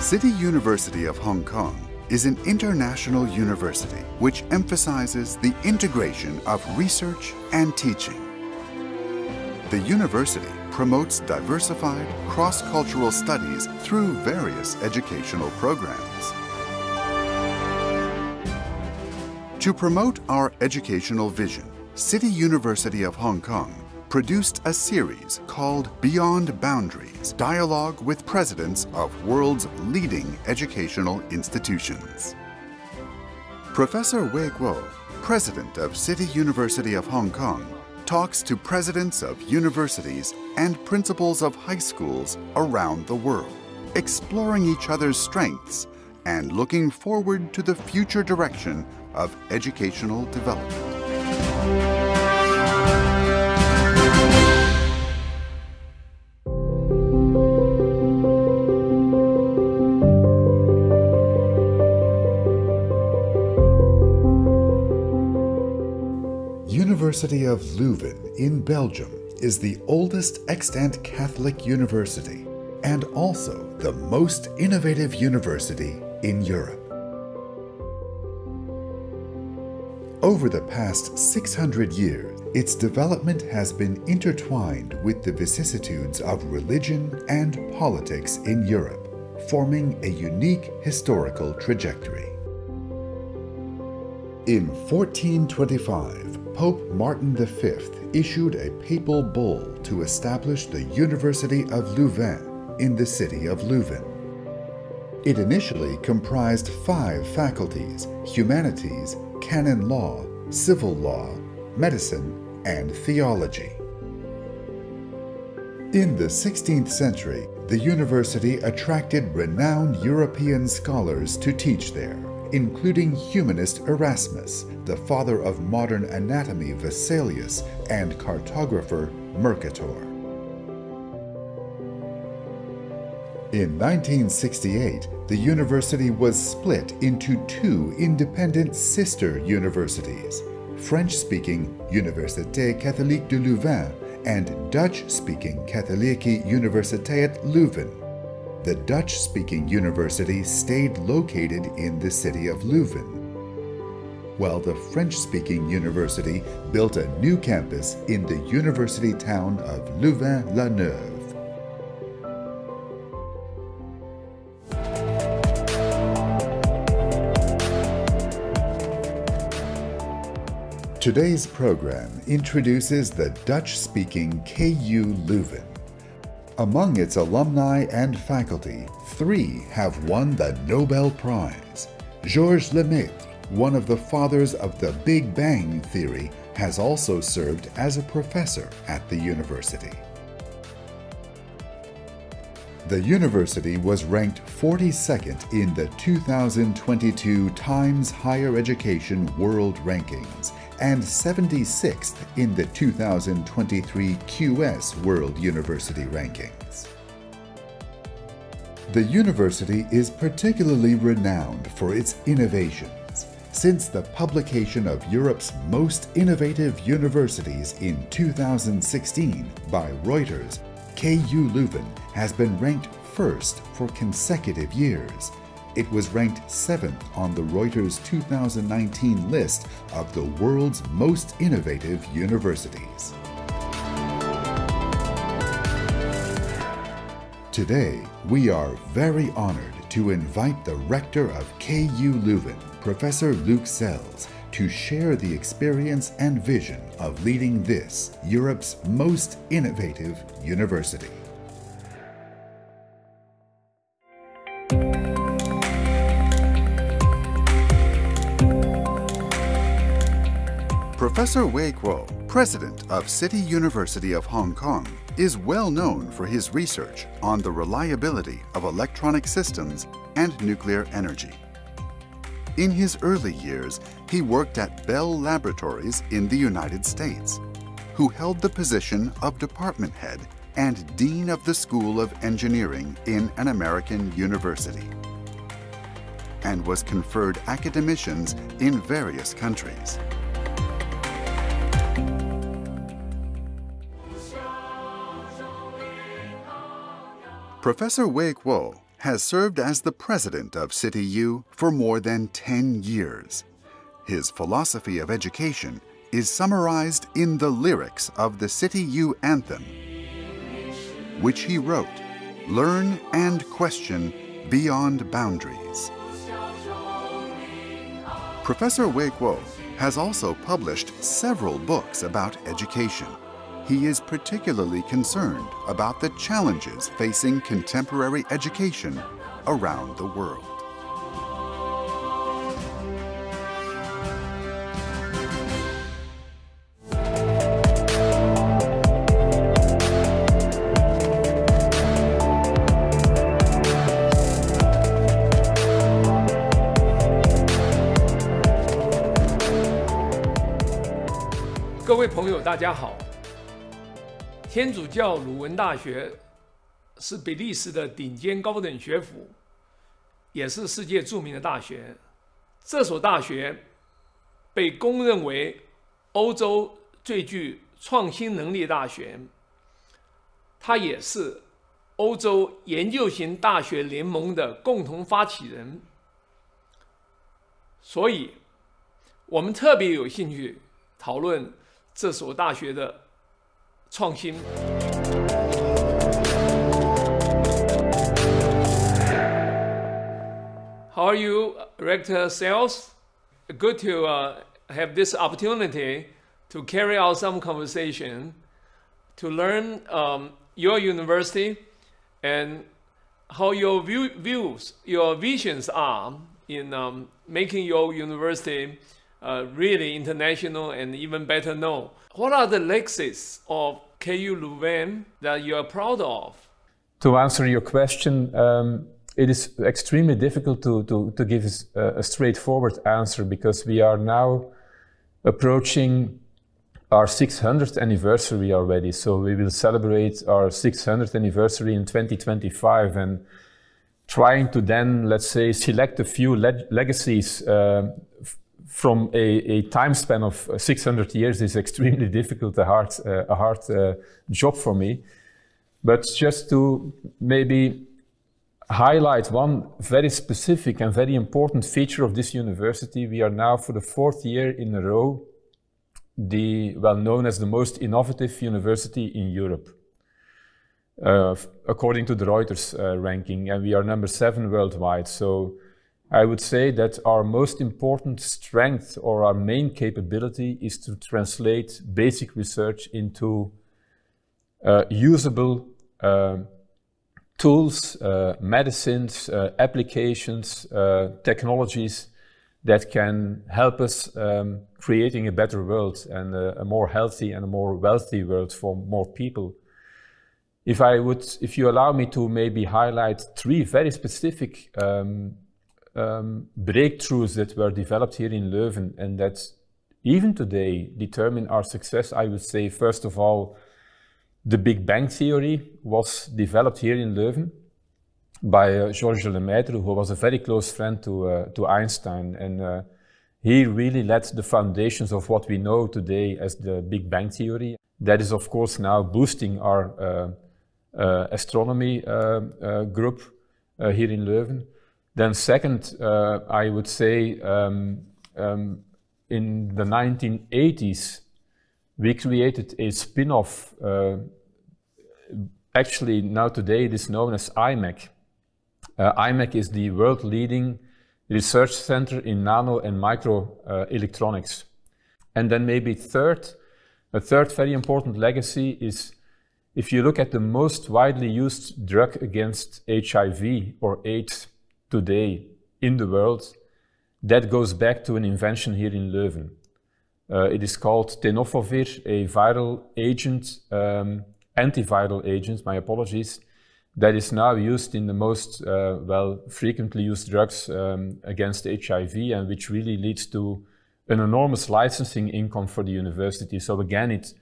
City University of Hong Kong is an international university which emphasizes the integration of research and teaching. The university promotes diversified, cross-cultural studies through various educational programs. To promote our educational vision, City University of Hong Kong produced a series called Beyond Boundaries, Dialogue with Presidents of World's Leading Educational Institutions. Professor Wei Guo, President of City University of Hong Kong, talks to presidents of universities and principals of high schools around the world, exploring each other's strengths and looking forward to the future direction of educational development. University of Leuven in Belgium is the oldest extant Catholic university and also the most innovative university in Europe. Over the past 600 years, its development has been intertwined with the vicissitudes of religion and politics in Europe, forming a unique historical trajectory. In 1425, Pope Martin V issued a papal bull to establish the University of Louvain in the city of Leuven. It initially comprised 5 faculties: humanities, canon law, civil law, medicine, and theology. In the 16th century, the university attracted renowned European scholars to teach there, including humanist Erasmus, the father of modern anatomy Vesalius, and cartographer Mercator. In 1968, the university was split into 2 independent sister universities, French-speaking Université Catholique de Louvain and Dutch-speaking Katholieke Universiteit Leuven. The Dutch-speaking university stayed located in the city of Leuven, while the French-speaking university built a new campus in the university town of Louvain-la-Neuve. Today's program introduces the Dutch-speaking KU Leuven. Among its alumni and faculty, 3 have won the Nobel Prize. Georges Lemaitre, one of the fathers of the Big Bang theory, has also served as a professor at the university. The university was ranked 42nd in the 2022 Times Higher Education World Rankings and 76th in the 2023 QS World University Rankings. The university is particularly renowned for its innovations. Since the publication of Europe's Most Innovative Universities in 2016 by Reuters, KU Leuven has been ranked first for consecutive years. It was ranked 7th on the Reuters 2019 list of the world's most innovative universities. Today, we are very honored to invite the rector of KU Leuven, Professor Luc Sells, to share the experience and vision of leading this, Europe's most innovative university. Professor Wei Guo, president of City University of Hong Kong, is well known for his research on the reliability of electronic systems and nuclear energy. In his early years, he worked at Bell Laboratories in the United States, who held the position of department head and dean of the School of Engineering in an American university, and was conferred academicians in various countries. Professor Wei Guo has served as the president of City U for more than 10 years. His philosophy of education is summarized in the lyrics of the City U anthem, which he wrote, "Learn and question beyond boundaries." Professor Wei Guo has also published several books about education. He is particularly concerned about the challenges facing contemporary education around the world. 各位朋友，大家好。天主教鲁汶大学是比利时的顶尖高等学府，也是世界著名的大学。这所大学被公认为欧洲最具创新能力的大学，它也是欧洲研究型大学联盟的共同发起人。所以，我们特别有兴趣讨论这所大学的创新。How are you, Rector Sales? Good to have this opportunity to carry out some conversation, to learn your university and how your views, your visions are in making your university really international and even better known. What are the legacies of KU Leuven that you are proud of? To answer your question, it is extremely difficult to give a straightforward answer because we are now approaching our 600th anniversary already. So we will celebrate our 600th anniversary in 2025, and trying to then, let's say, select a few legacies from a time span of 600 years is extremely difficult, a hard job for me. But just to maybe highlight one very specific and very important feature of this university, we are now for the 4th year in a row known as the most innovative university in Europe, according to the Reuters ranking, and we are number 7 worldwide. So I would say that our most important strength or our main capability is to translate basic research into usable tools, medicines, applications, technologies that can help us creating a better world and a more healthy and a more wealthy world for more people. If you allow me to maybe highlight 3 very specific breakthroughs that were developed here in Leuven and that even today determine our success, I would say, first of all, the Big Bang Theory was developed here in Leuven by Georges Lemaître, who was a very close friend to Einstein, and he really led the foundations of what we know today as the Big Bang Theory. That is, of course, now boosting our astronomy group here in Leuven. Then second, I would say in the 1980s, we created a spin-off. Actually, now today it is known as IMEC. IMEC is the world-leading research center in nano and micro electronics. And then maybe a third very important legacy is, if you look at the most widely used drug against HIV or AIDS today in the world, that goes back to an invention here in Leuven. It is called tenofovir, a viral agent, antiviral agent, my apologies, that is now used in the most frequently used drugs against HIV, and which really leads to an enormous licensing income for the university. So again, it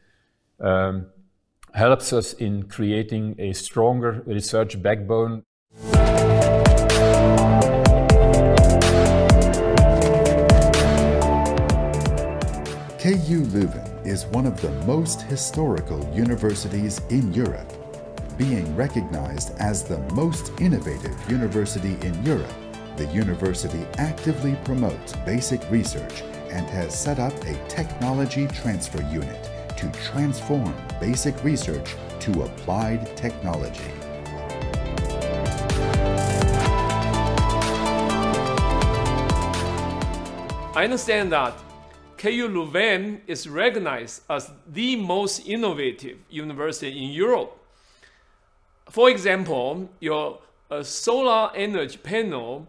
helps us in creating a stronger research backbone. KU Leuven is one of the most historical universities in Europe. being recognized as the most innovative university in Europe, the university actively promotes basic research and has set up a technology transfer unit to transform basic research to applied technology. I understand that KU Leuven is recognized as the most innovative university in Europe. For example, your solar energy panel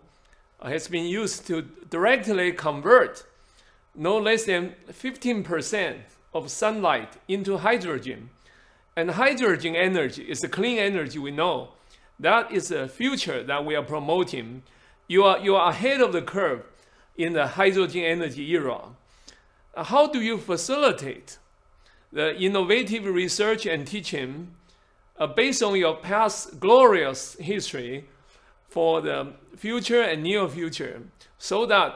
has been used to directly convert no less than 15% of sunlight into hydrogen. And hydrogen energy is the clean energy we know. That is a future that we are promoting. You are ahead of the curve in the hydrogen energy era. How do you facilitate the innovative research and teaching based on your past glorious history for the future and near future, so that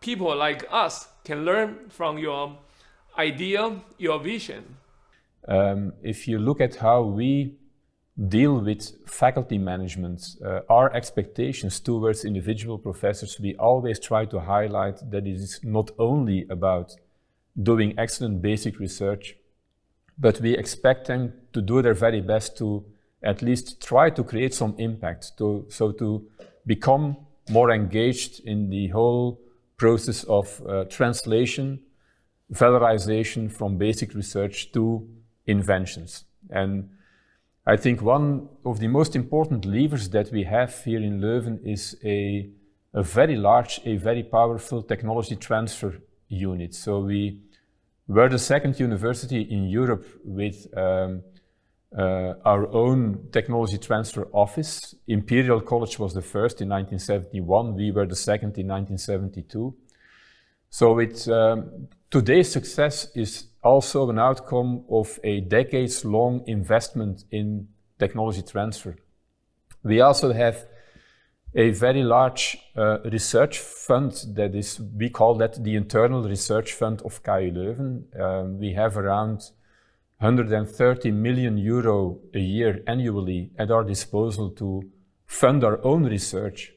people like us can learn from your idea, your vision? If you look at how we deal with faculty management, our expectations towards individual professors, we always try to highlight that it is not only about doing excellent basic research, but we expect them to do their very best to at least try to create some impact, to become more engaged in the whole process of translation, valorization from basic research to inventions. And I think one of the most important levers that we have here in Leuven is a very large, a very powerful technology transfer unit. So we were the second university in Europe with our own technology transfer office. Imperial College was the first in 1971. We were the second in 1972. So today's success is also an outcome of a decades-long investment in technology transfer. We also have a very large research fund that is, we call that the internal research fund of KU Leuven. We have around 130 million euro a year annually at our disposal to fund our own research.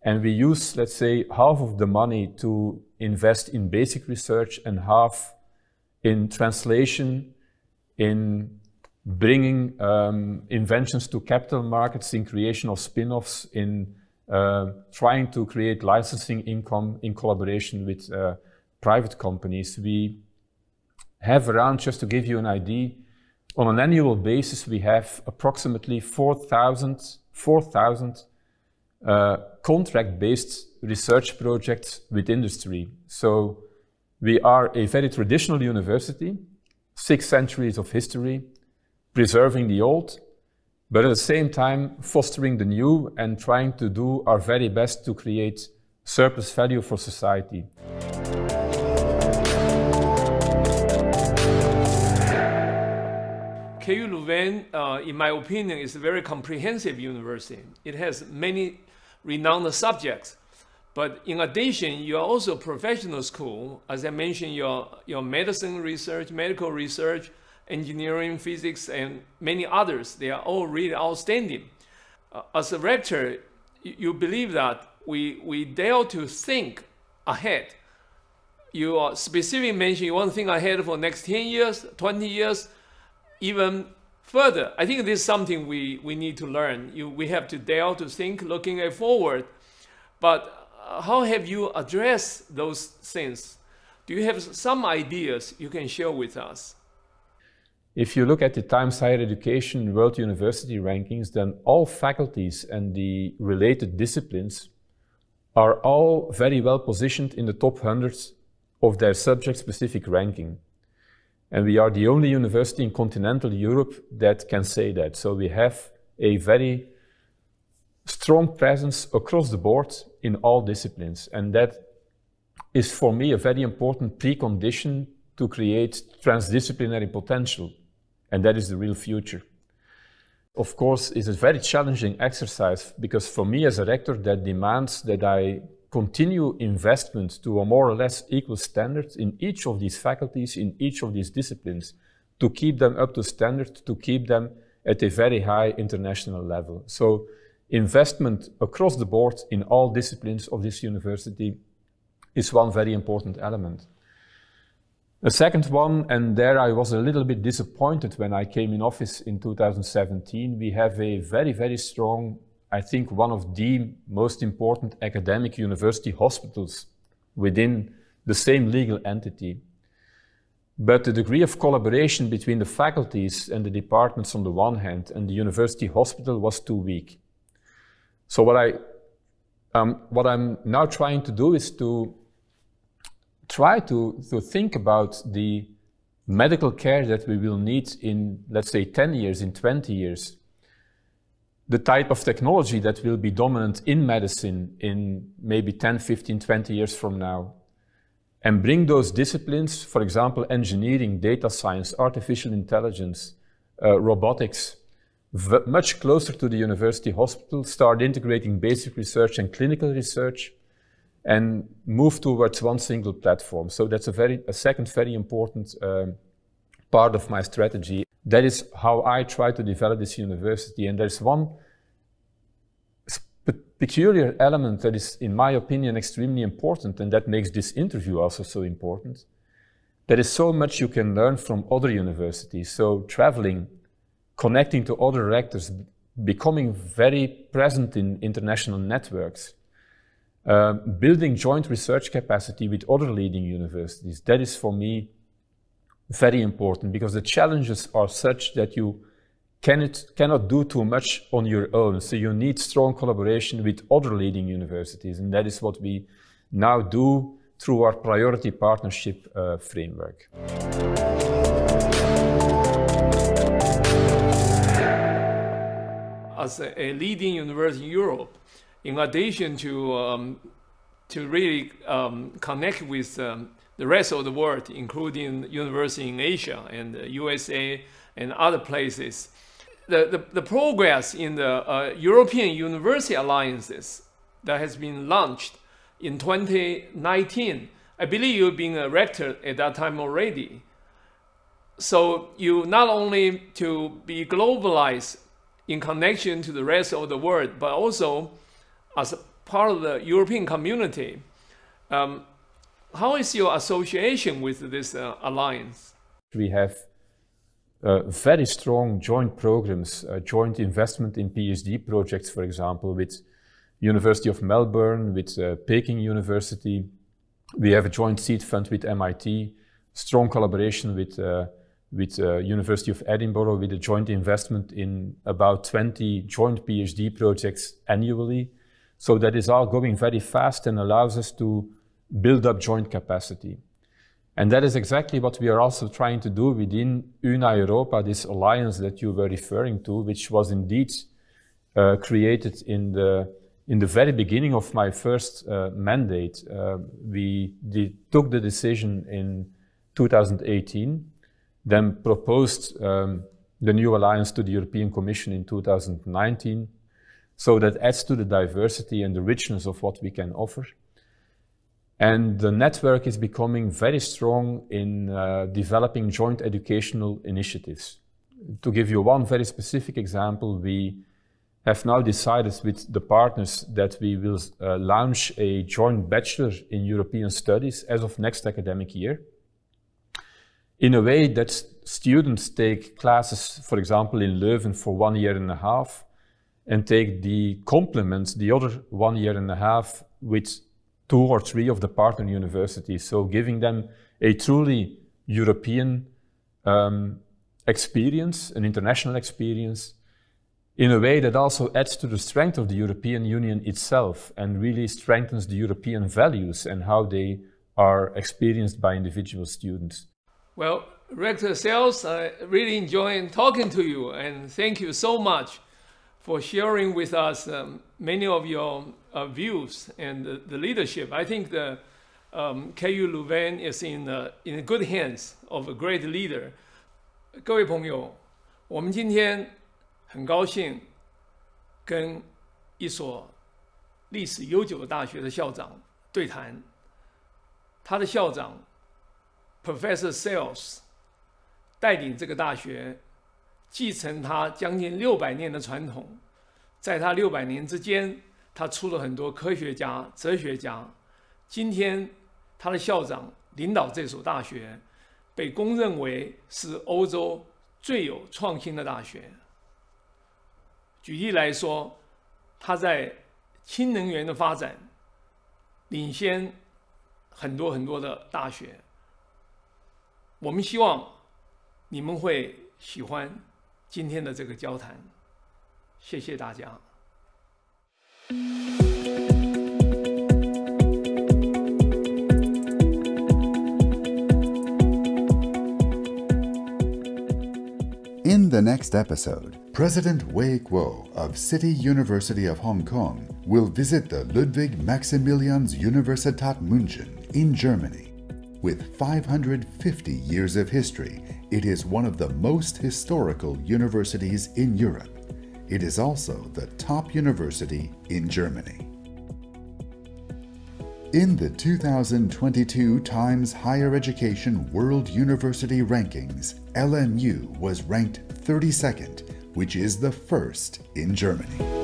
And we use, let's say, half of the money to invest in basic research and half in translation, in bringing inventions to capital markets, in creation of spin-offs, in trying to create licensing income in collaboration with private companies. We have around, just to give you an idea, on an annual basis, we have approximately 4,000 contract-based research projects with industry. So we are a very traditional university, 6 centuries of history, preserving the old, but at the same time fostering the new and trying to do our very best to create surplus value for society. KU Leuven, in my opinion, is a very comprehensive university. It has many renowned subjects. But in addition, you are also a professional school. As I mentioned, your medicine research, medical research, engineering, physics, and many others, they are all really outstanding. As a rector, you believe that we dare to think ahead. You specifically mentioned you want to think ahead for next 10 years, 20 years, even further. I think this is something we need to learn. We have to dare to think looking forward. But how have you addressed those things? Do you have some ideas you can share with us? If you look at the Times Higher Education World University rankings, then all faculties and the related disciplines are all very well positioned in the top 100 of their subject-specific ranking. And we are the only university in continental Europe that can say that. So we have a very strong presence across the board in all disciplines. And that is for me a very important precondition to create transdisciplinary potential. And that is the real future. Of course, it's a very challenging exercise because for me as a rector, that demands that I continue investment to a more or less equal standard in each of these faculties, in each of these disciplines, to keep them up to standard, to keep them at a very high international level. So investment across the board in all disciplines of this university is one very important element. A second one, and there I was a little bit disappointed when I came in office in 2017, we have a very, very strong, I think one of the most important academic university hospitals within the same legal entity. But the degree of collaboration between the faculties and the departments on the one hand and the university hospital was too weak. So what I'm now trying to do is to try to think about the medical care that we will need in, let's say, 10 years, in 20 years. The type of technology that will be dominant in medicine in maybe 10, 15, 20 years from now. And bring those disciplines, for example, engineering, data science, artificial intelligence, robotics, much closer to the university hospital, start integrating basic research and clinical research, and move towards one single platform. So that's a second very important part of my strategy. That is how I try to develop this university. And there's one peculiar element that is, in my opinion, extremely important, and that makes this interview also so important. There is so much you can learn from other universities. So traveling, connecting to other rectors, becoming very present in international networks, building joint research capacity with other leading universities. That is for me very important, because the challenges are such that you cannot do too much on your own. So you need strong collaboration with other leading universities, and that is what we now do through our priority partnership framework. As a leading university in Europe, in addition to really connect with the rest of the world, including universities in Asia and the USA and other places, the progress in the European University Alliances that has been launched in 2019, I believe you've been a rector at that time already. So you not only to be globalized in connection to the rest of the world, but also as a part of the European community. How is your association with this alliance? We have very strong joint programs, joint investment in PhD projects, for example, with University of Melbourne, with Peking University. We have a joint seed fund with MIT, strong collaboration with University of Edinburgh, with a joint investment in about 20 joint PhD projects annually. So that is all going very fast and allows us to build up joint capacity. And that is exactly what we are also trying to do within Una Europa, this alliance that you were referring to, which was indeed created in the very beginning of my first mandate. We took the decision in 2018, then proposed the new alliance to the European Commission in 2019. So that adds to the diversity and the richness of what we can offer. And the network is becoming very strong in developing joint educational initiatives. To give you one very specific example, we have now decided with the partners that we will launch a joint Bachelor in European Studies as of next academic year, in a way that students take classes, for example, in Leuven for 1.5 years, and take the complement, the other 1.5 years, with 2 or 3 of the partner universities. So giving them a truly European experience, an international experience, in a way that also adds to the strength of the European Union itself and really strengthens the European values and how they are experienced by individual students. Well, Rector Sales, I really enjoyed talking to you, and thank you so much for sharing with us many of your views and the leadership. I think the KU Leuven is in good hands of a great leader. 各位朋友，我们今天很高兴跟一所历史悠久的大学的校长对谈。他的校长 Professor Sales 带领这个大学继承他将近600年的传统，在他600年之间，他出了很多科学家、哲学家。今天，他的校长领导这所大学，被公认为是欧洲最有创新的大学。举例来说，他在氢能源的发展领先很多的大学。我们希望你们会喜欢今天的这个交谈，谢谢大家。In the next episode, President Wei Guo of City University of Hong Kong will visit the Ludwig Maximilians Universität München in Germany. With 550 years of history, it is one of the most historical universities in Europe. It is also the top university in Germany. In the 2022 Times Higher Education World University Rankings, LMU was ranked 32nd, which is the first in Germany.